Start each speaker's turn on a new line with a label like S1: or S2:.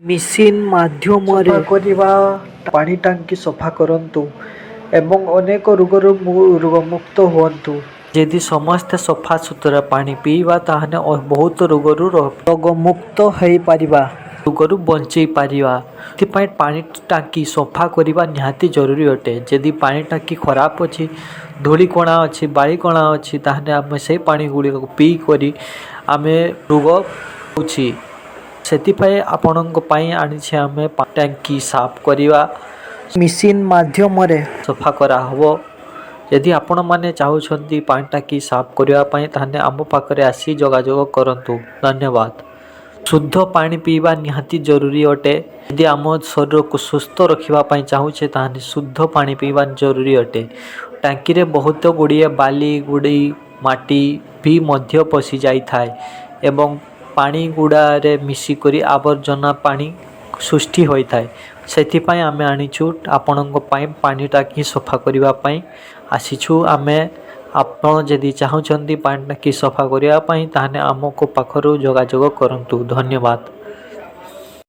S1: Machine माध्यम पानी टांकी सफा करंतु एवं अनेक रोग मुक्त हुंतु। यदि समस्ते सफा सुतरा पानी पीवा ताहने बहुत रोग मुक्त हो पारिबा, रोगरू बंचई पारिबा। एथिपाई पानी टांकी सफा करने निहाती जरूरी अटे। यदि पानी टांकी खराब अच्छी, धूली कणा अच्छी, बाली कणा अच्छी, ताहने आम से पानी गुड़िक पी करी आमे रोग होछि। सेतिपाई आपणक पाई आनिछे आमे टांकी साफ करिवा मेसिन माध्यम सफा करा हबो। यदि आपण माने चाहुछंती पानी टांकी साफ करिवा पाई ताहने आम पाखरे आसी जोगाजोग करंतु। धन्यवाद। शुद्ध पानी पीवा निहाती जरूरी अटे। यदि आम शरीर को सुस्थ रखिबा पाई चाहुछे ताहने शुद्ध पानी पीवा जरूरी अटे। टांकी रे बहुत गुड़िए बाली गुड़ी माटी भी मध्य पशि जाई थाए एवं पानी गुड़ारे मिसिकरी आवर्जना पानी सृष्टि होई थाए। सेथिपाई आमे आनिछु आपणक पाई पानी टांकी सफा करिवा पाई आसीछु। आमे आपण यदि चाहुछंती पानी टांकी सफा करिवा पाई ताहने आमको पाखरु जोगाजोग करंतु। धन्यवाद।